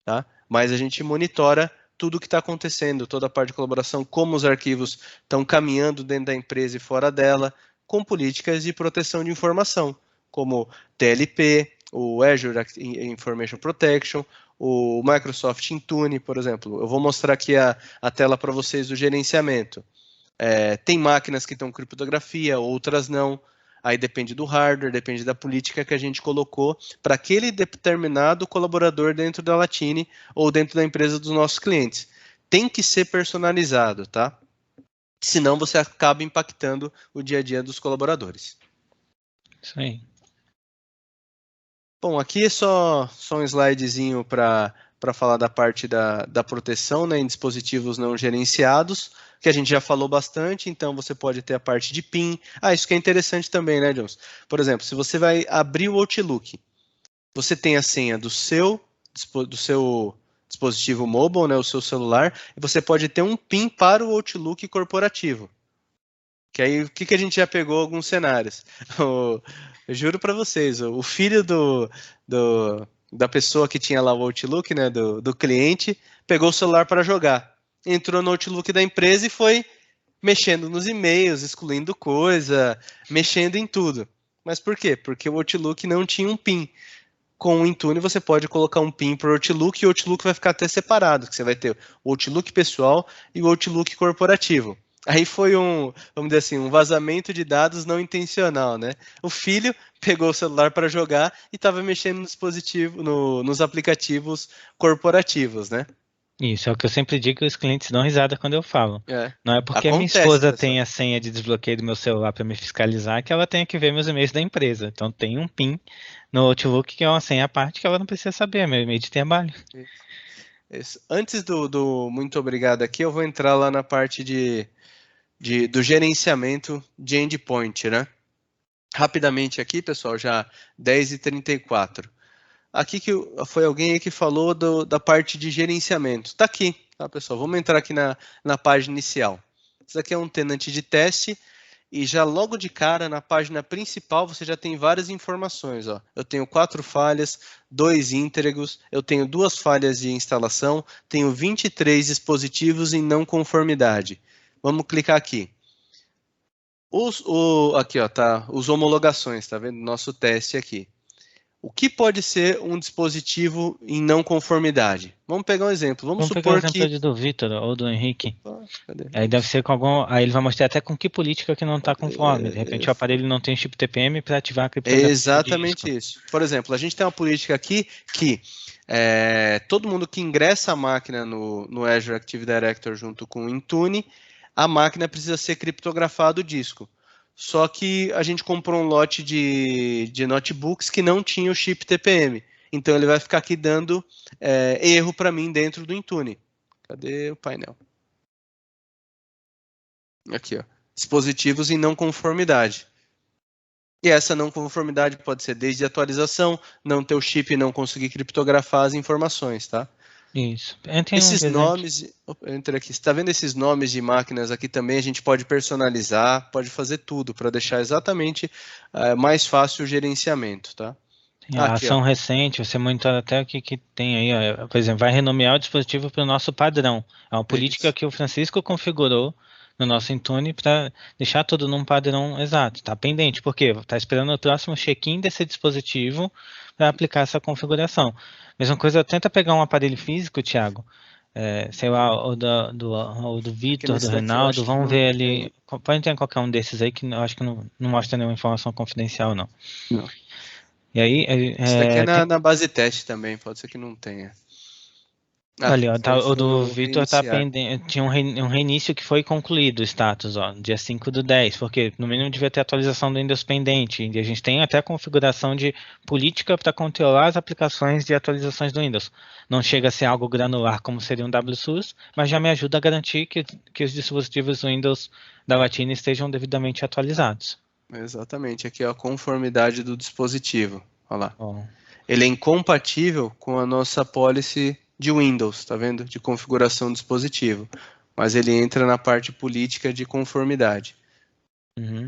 tá? Mas a gente monitora tudo o que está acontecendo, toda a parte de colaboração, como os arquivos estão caminhando dentro da empresa e fora dela, com políticas de proteção de informação, como TLP, o Azure Information Protection, o Microsoft Intune, por exemplo. Eu vou mostrar aqui a tela para vocês do gerenciamento. Tem máquinas que estão com criptografia, outras não. Aí depende do hardware, depende da política que a gente colocou para aquele determinado colaborador dentro da Latine ou dentro da empresa dos nossos clientes. Tem que ser personalizado, tá? Senão você acaba impactando o dia a dia dos colaboradores. Isso aí. Bom, aqui é só um slidezinho para falar da parte da proteção, né, em dispositivos não gerenciados, que a gente já falou bastante, então você pode ter a parte de PIN. Isso que é interessante também, né, Jones? Por exemplo, se você vai abrir o Outlook, você tem a senha do seu dispositivo mobile, né, o seu celular, e você pode ter um PIN para o Outlook corporativo. Que aí, o que a gente já pegou alguns cenários? Eu juro para vocês, o filho da pessoa que tinha lá o Outlook, né, do cliente, pegou o celular para jogar. Entrou no Outlook da empresa e foi mexendo nos e-mails, excluindo coisa, mexendo em tudo. Mas por quê? Porque o Outlook não tinha um PIN. Com o Intune você pode colocar um PIN para o Outlook e o Outlook vai ficar até separado, que você vai ter o Outlook pessoal e o Outlook corporativo. Aí foi vamos dizer assim, um vazamento de dados não intencional, né? O filho pegou o celular para jogar e estava mexendo no dispositivo, nos aplicativos corporativos, né? Isso é o que eu sempre digo que os clientes dão risada quando eu falo. Não é porque a minha Acontece, esposa pessoal. tem a senha de desbloqueio do meu celular para me fiscalizar que ela tem que ver meus e-mails da empresa. Então tem um PIN no Outlook que é uma senha à parte que ela não precisa saber, é meu e-mail de trabalho. Isso. Antes do muito obrigado aqui, eu vou entrar lá na parte do gerenciamento de endpoint, né? Rapidamente aqui, pessoal, já 10h34. Aqui que foi alguém aí que falou da parte de gerenciamento. Está aqui, tá, pessoal? Vamos entrar aqui na página inicial. Isso aqui é um tenant de teste e já logo de cara, na página principal, você já tem várias informações. Ó. Eu tenho 4 falhas, 2 íntegros, eu tenho 2 falhas de instalação, tenho 23 dispositivos em não conformidade. Vamos clicar aqui. Aqui, ó, tá, os homologações, tá vendo? Nosso teste aqui. O que pode ser um dispositivo em não conformidade? Vamos pegar um exemplo. Vamos supor pegar o exemplo do Vitor ou do Henrique. Cadê? Aí deve ser com algum. Aí ele vai mostrar até com que política que não está conforme. De repente o aparelho não tem chip TPM para ativar a criptografia. Exatamente isso. Por exemplo, a gente tem uma política aqui que todo mundo que ingressa a máquina no Azure Active Directory junto com o Intune, a máquina precisa ser criptografado o disco. Só que a gente comprou um lote de notebooks que não tinha o chip TPM. Então ele vai ficar aqui dando erro para mim dentro do Intune. Cadê o painel? Aqui, ó. Dispositivos em não conformidade. E essa não conformidade pode ser desde atualização, não ter o chip e não conseguir criptografar as informações, tá? Isso. Esses nomes, entra aqui, você está vendo esses nomes de máquinas aqui também? A gente pode personalizar, pode fazer tudo para deixar exatamente mais fácil o gerenciamento, tá? A ação recente, você monitora até o que tem aí, ó, por exemplo, vai renomear o dispositivo para o nosso padrão. É uma política que o Francisco configurou no nosso Intune para deixar tudo num padrão exato. Está pendente, por quê? Está esperando o próximo check-in desse dispositivo para aplicar essa configuração. Mesma coisa, tenta pegar um aparelho físico, Thiago, sei lá, ou do Vitor, do Reinaldo, vamos ver ali, pode ter qualquer um desses aí que eu acho que não mostra nenhuma informação confidencial, não. Não. E aí, isso daqui na base teste também, pode ser que não tenha. Ali, ó, o do Vitor tá pendente, tinha um reinício que foi concluído o status, ó, dia 5/10, porque no mínimo devia ter atualização do Windows pendente, e a gente tem até a configuração de política para controlar as aplicações de atualizações do Windows. Não chega a ser algo granular como seria um WSUS, mas já me ajuda a garantir que os dispositivos do Windows da Latina estejam devidamente atualizados. Exatamente, aqui é a conformidade do dispositivo, olha lá. Ele é incompatível com a nossa policy de Windows, tá vendo? De configuração do dispositivo. Mas ele entra na parte política de conformidade.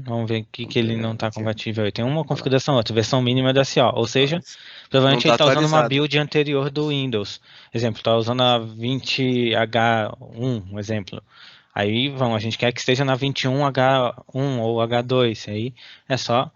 Vamos ver o que ele não está compatível. Tem uma configuração, outra versão mínima da CO, ou seja, provavelmente ele está usando uma build anterior do Windows. Exemplo, está usando a 20H1, um exemplo. Aí a gente quer que esteja na 21H1 ou H2. Aí é só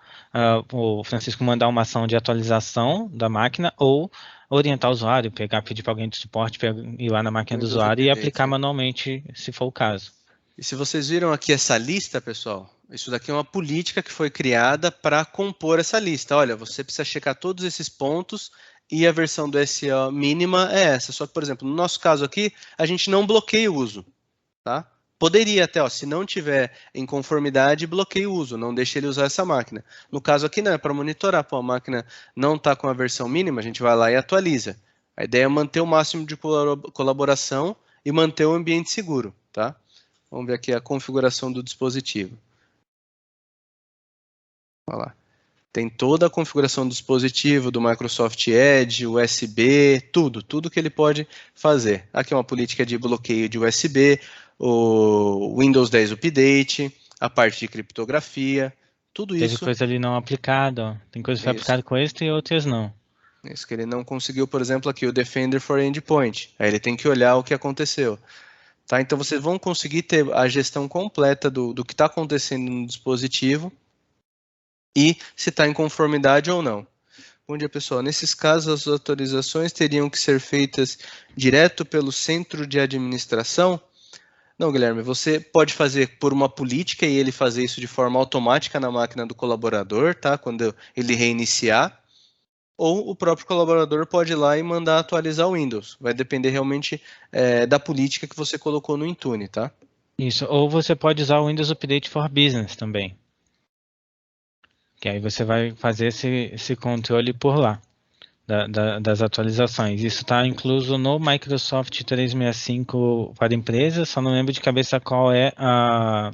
o Francisco mandar uma ação de atualização da máquina ou orientar o usuário, pedir para alguém de suporte, ir lá na máquina do usuário e aplicar manualmente, se for o caso. E se vocês viram aqui essa lista, pessoal, isso daqui é uma política que foi criada para compor essa lista. Olha, você precisa checar todos esses pontos e a versão do SEO mínima é essa. Só que, por exemplo, no nosso caso aqui, a gente não bloqueia o uso, tá? Poderia até, se não tiver em conformidade, bloqueia o uso, não deixe ele usar essa máquina. No caso aqui não, é para monitorar, a máquina não está com a versão mínima, a gente vai lá e atualiza. A ideia é manter o máximo de colaboração e manter o ambiente seguro, tá? Vamos ver aqui a configuração do dispositivo. Olha lá. Tem toda a configuração do dispositivo, do Microsoft Edge, USB, tudo que ele pode fazer. Aqui é uma política de bloqueio de USB, o Windows 10 Update, a parte de criptografia, tudo isso. Teve coisa ali não aplicada, ó. Tem coisa que foi aplicada com esse e outras não. Isso que ele não conseguiu, por exemplo, aqui o Defender for Endpoint. Aí ele tem que olhar o que aconteceu. Tá? Então vocês vão conseguir ter a gestão completa do que está acontecendo no dispositivo e se está em conformidade ou não. Bom dia, pessoal. Nesses casos, as atualizações teriam que ser feitas direto pelo centro de administração? Não, Guilherme, você pode fazer por uma política e ele fazer isso de forma automática na máquina do colaborador, tá? Quando ele reiniciar. Ou o próprio colaborador pode ir lá e mandar atualizar o Windows. Vai depender realmente da política que você colocou no Intune, tá? Isso, ou você pode usar o Windows Update for Business também. Que aí você vai fazer esse controle por lá, das atualizações. Isso está incluso no Microsoft 365 para empresas, só não lembro de cabeça qual é o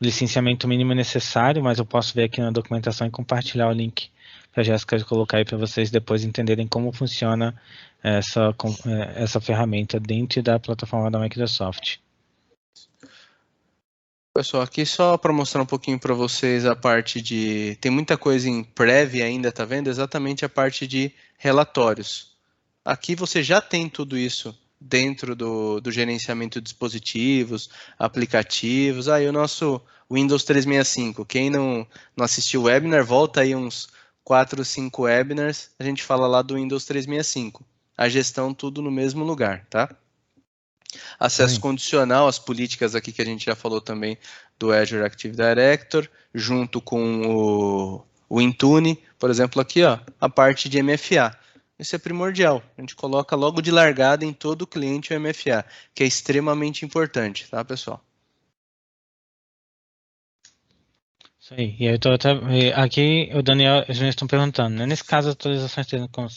licenciamento mínimo necessário, mas eu posso ver aqui na documentação e compartilhar o link para a Jéssica colocar aí para vocês depois entenderem como funciona essa ferramenta dentro da plataforma da Microsoft. Pessoal, aqui só para mostrar um pouquinho para vocês a parte de... Tem muita coisa em prévia ainda, tá vendo? Exatamente a parte de relatórios. Aqui você já tem tudo isso dentro do gerenciamento de dispositivos, aplicativos. Aí o nosso Windows 365. Quem não assistiu o webinar, volta aí uns 4 ou 5 webinars, a gente fala lá do Windows 365. A gestão tudo no mesmo lugar, tá? Acesso condicional, as políticas aqui que a gente já falou também do Azure Active Directory, junto com o Intune, por exemplo, aqui, ó, a parte de MFA. Isso é primordial. A gente coloca logo de largada em todo cliente o MFA, que é extremamente importante, tá, pessoal? Isso aí. E aí aqui o Daniel, eles me estão perguntando, né? Nesse caso, as atualizações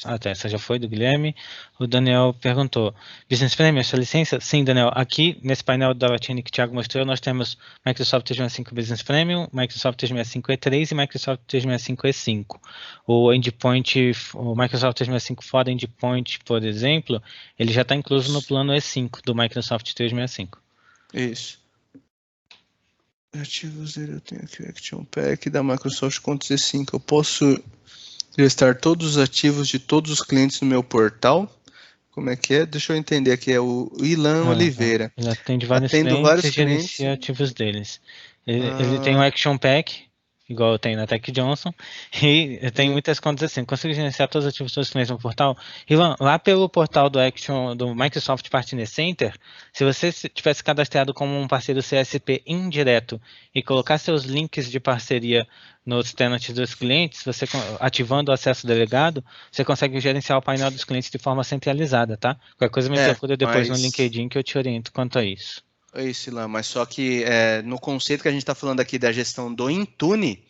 até essa já foi do Guilherme. O Daniel perguntou: Business Premium, essa licença? Sim, Daniel. Aqui nesse painel da Latine que o Thiago mostrou, nós temos Microsoft 365 Business Premium, Microsoft 365 E3 e Microsoft 365 E5. O Endpoint, o Microsoft 365 fora Endpoint, por exemplo, ele já está incluso no plano E5 do Microsoft 365. Isso. Ativos dele, eu tenho aqui o Action Pack da Microsoft Conta E5. Eu posso listar todos os ativos de todos os clientes no meu portal? Como é que é? Deixa eu entender aqui. É o Ilan Oliveira. Ele atende vários Atendo clientes vários e clientes. gerencia ativos deles. Ele tem um Action Pack, igual eu tenho na Tech Johnson, e tem muitas contas assim. Consigo gerenciar todos os ativos dos clientes no portal? Ilan, lá pelo portal do Action, do Microsoft Partner Center, se você tivesse cadastrado como um parceiro CSP indireto e colocar seus links de parceria nos tenants dos clientes, você ativando o acesso delegado, você consegue gerenciar o painel dos clientes de forma centralizada, tá? Qualquer coisa me procura depois no LinkedIn que eu te oriento quanto a isso. É isso, Ilan, mas só que no conceito que a gente está falando aqui da gestão do Intune,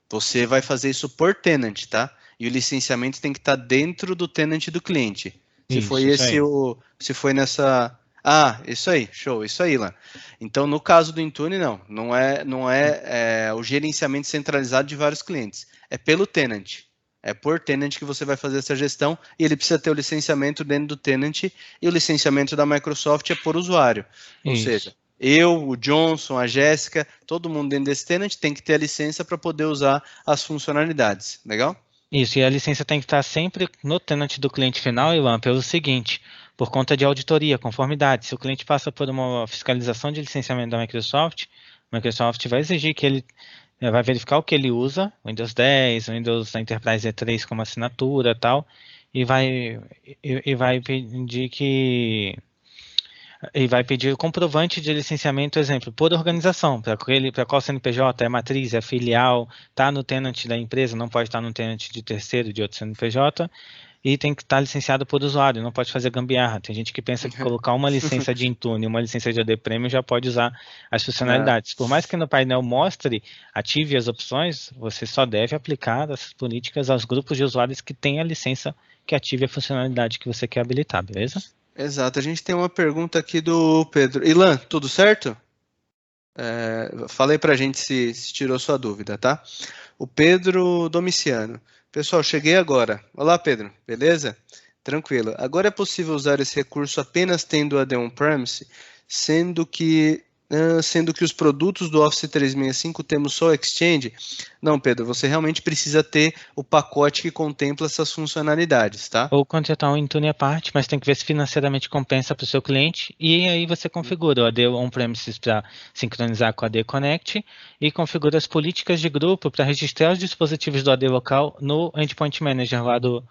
você vai fazer isso por tenant, tá? E o licenciamento tem que estar dentro do tenant do cliente. Se foi nessa... Ah, isso aí, show, isso aí, Ilan. Então, no caso do Intune, não é o gerenciamento centralizado de vários clientes. É pelo tenant. É por tenant que você vai fazer essa gestão e ele precisa ter o licenciamento dentro do tenant e o licenciamento da Microsoft é por usuário. Ou seja, eu, o Johnson, a Jéssica, todo mundo dentro desse tenant tem que ter a licença para poder usar as funcionalidades. Legal? Isso, e a licença tem que estar sempre no tenant do cliente final, Ilan, pelo seguinte, por conta de auditoria, conformidade. Se o cliente passa por uma fiscalização de licenciamento da Microsoft, a Microsoft vai exigir que ele vai verificar o que ele usa, Windows 10, Windows Enterprise E3 como assinatura e tal, e vai pedir que... E vai pedir o comprovante de licenciamento, exemplo, por organização, para qual CNPJ é matriz, é filial, está no tenant da empresa, não pode estar no tenant de terceiro, de outro CNPJ, e tem que estar licenciado por usuário, não pode fazer gambiarra. Tem gente que pensa que colocar uma licença de Intune e uma licença de AD Premium já pode usar as funcionalidades. Por mais que no painel mostre, ative as opções, você só deve aplicar essas políticas aos grupos de usuários que têm a licença que ative a funcionalidade que você quer habilitar, beleza? Exato. A gente tem uma pergunta aqui do Pedro. Ilan, tudo certo? Falei pra gente se tirou sua dúvida, tá? O Pedro Domiciano. Pessoal, cheguei agora. Olá, Pedro. Beleza? Tranquilo. Agora é possível usar esse recurso apenas tendo a AD On-Premise, sendo que os produtos do Office 365 temos só Exchange? Não, Pedro, você realmente precisa ter o pacote que contempla essas funcionalidades, tá? Ou contratar um Intune à parte, mas tem que ver se financeiramente compensa para o seu cliente, e aí você configura o AD On-Premises para sincronizar com o AD Connect e configura as políticas de grupo para registrar os dispositivos do AD local no Endpoint Manager lá do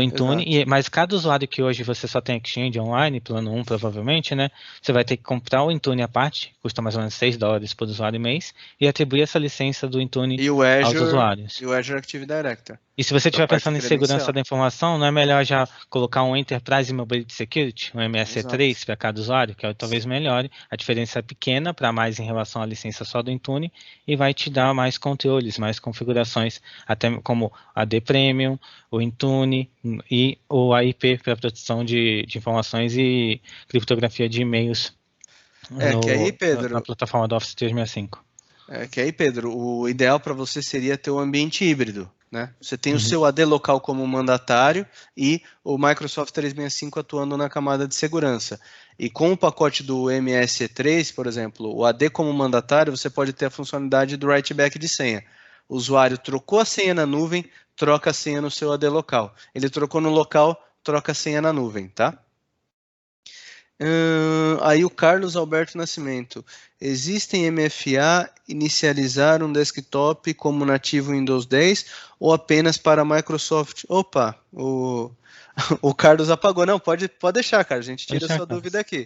Intune, mas cada usuário que hoje você só tem Exchange online, plano 1 provavelmente, né? Você vai ter que comprar o Intune à parte, custa mais ou menos $6 por usuário mês, e atribuir essa licença do Intune aos usuários. E o Azure Active Director. E se você estiver pensando em segurança da informação, não é melhor já colocar um Enterprise Mobility Security, um MSE3 para cada usuário, que talvez melhore. A diferença é pequena para mais em relação à licença só do Intune e vai te dar mais controles, mais configurações, até como AD Premium, o Intune e o AIP para proteção de informações e criptografia de e-mails na plataforma do Office 365. Que aí, Pedro, o ideal para você seria ter um ambiente híbrido, né? Você tem o seu AD local como mandatário e o Microsoft 365 atuando na camada de segurança. E com o pacote do MSE3, por exemplo, o AD como mandatário, você pode ter a funcionalidade do write back de senha. O usuário trocou a senha na nuvem, troca a senha no seu AD local. Ele trocou no local, troca a senha na nuvem, tá? Aí o Carlos Alberto Nascimento. Existem MFA inicializar um desktop como nativo Windows 10 ou apenas para Microsoft? Opa, o Carlos apagou. Não, pode deixar, cara. A gente tira a sua dúvida aqui.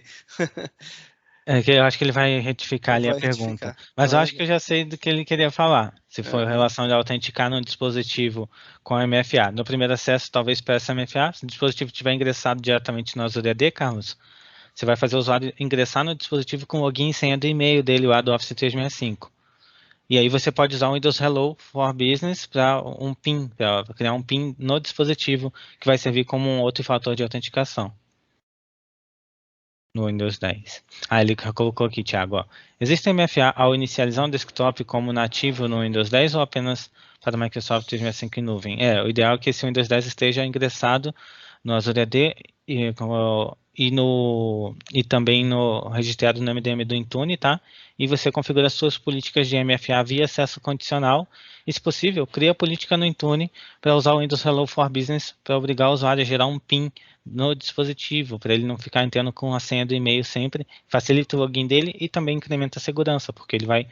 É que eu acho que ele vai retificar Ou ali a vai pergunta. retificar? Mas eu Ah, acho que eu já sei do que ele queria falar. Se for em aham. relação de autenticar no dispositivo com a MFA. No primeiro acesso, talvez peça MFA. Se o dispositivo estiver ingressado diretamente no Azure AD, Carlos, você vai fazer o usuário ingressar no dispositivo com login e senha do e-mail dele lá do Office 365. E aí você pode usar o Windows Hello for Business para um PIN, para criar um PIN no dispositivo que vai servir como um outro fator de autenticação no Windows 10. Ah, ele colocou aqui, Thiago, ó. Existe MFA ao inicializar um desktop como nativo no Windows 10 ou apenas para o Microsoft 365 em nuvem? O ideal é que esse Windows 10 esteja ingressado no Azure AD e também no registrado no MDM do Intune, tá? E você configura suas políticas de MFA via acesso condicional e, se possível, cria a política no Intune para usar o Windows Hello for Business para obrigar o usuário a gerar um PIN no dispositivo, para ele não ficar entrando com a senha do e-mail sempre, facilita o login dele e também incrementa a segurança, porque ele vai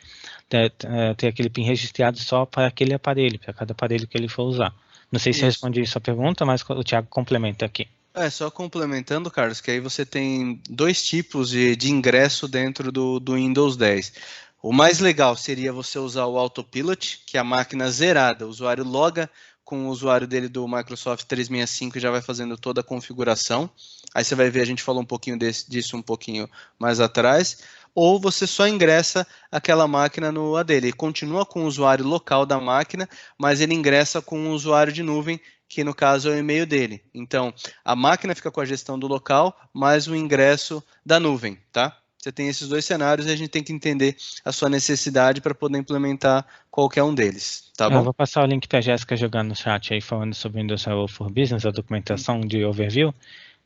ter aquele PIN registrado só para aquele aparelho, para cada aparelho que ele for usar. Não sei se eu Isso. respondi sua pergunta, mas o Thiago complementa aqui. Só complementando, Carlos, que aí você tem dois tipos de ingresso dentro do Windows 10. O mais legal seria você usar o Autopilot, que é a máquina zerada. O usuário loga com o usuário dele do Microsoft 365 e já vai fazendo toda a configuração. Aí você vai ver, a gente falou um pouquinho disso um pouquinho mais atrás. Ou você só ingressa aquela máquina no AD. Ele continua com o usuário local da máquina, mas ele ingressa com o usuário de nuvem, que no caso é o e-mail dele. Então, a máquina fica com a gestão do local, mais o ingresso da nuvem, tá? Você tem esses dois cenários e a gente tem que entender a sua necessidade para poder implementar qualquer um deles, tá Eu bom? vou passar o link para a Jéssica jogando no chat aí, falando sobre o Windows Hello for Business, a documentação de overview,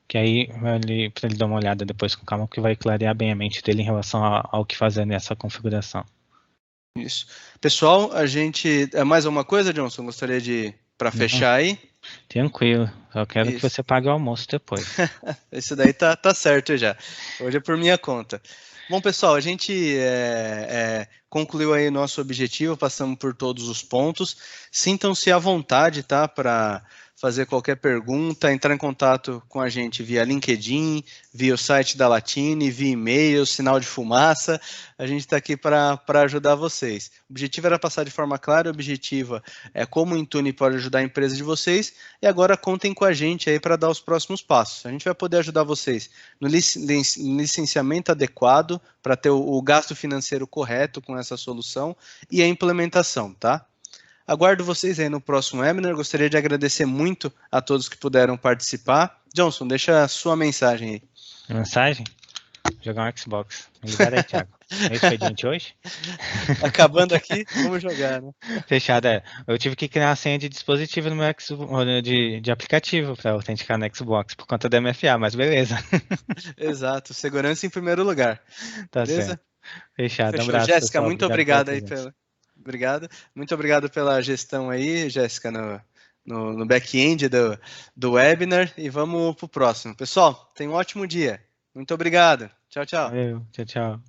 que aí para ele dar uma olhada depois com calma, que vai clarear bem a mente dele em relação ao que fazer nessa configuração. Isso. Pessoal, a gente... Mais alguma coisa, Johnson? Gostaria de... Para fechar aí? Tranquilo, só quero que Isso. você pague o almoço depois. Esse daí tá certo já. Hoje é por minha conta. Bom, pessoal, a gente concluiu aí nosso objetivo, passamos por todos os pontos. Sintam-se à vontade, tá, para fazer qualquer pergunta, entrar em contato com a gente via LinkedIn, via o site da Latine, via e-mail, sinal de fumaça. A gente está aqui para ajudar vocês. O objetivo era passar de forma clara e objetiva como o Intune pode ajudar a empresa de vocês, e agora contem com a gente aí para dar os próximos passos. A gente vai poder ajudar vocês no licenciamento adequado para ter o gasto financeiro correto com essa solução e a implementação, tá? Aguardo vocês aí no próximo webinar. Gostaria de agradecer muito a todos que puderam participar. Johnson, deixa a sua mensagem aí. Mensagem? Jogar um Xbox. Me libera aí, Thiago. É expediente hoje? Acabando aqui, vamos jogar, né? Fechado, Eu tive que criar a senha de dispositivo no meu de aplicativo para autenticar no Xbox por conta da MFA, mas beleza. Exato, segurança em primeiro lugar. Tá Beleza? certo. Fechado. Um Fechou. abraço, Jéssica, pessoal. muito Obrigado pela obrigado aí presença. Obrigado. Muito obrigado pela gestão aí, Jéssica, no back-end do webinar. E vamos para o próximo. Pessoal, tenham um ótimo dia. Muito obrigado. Tchau, tchau. Valeu. Tchau, tchau.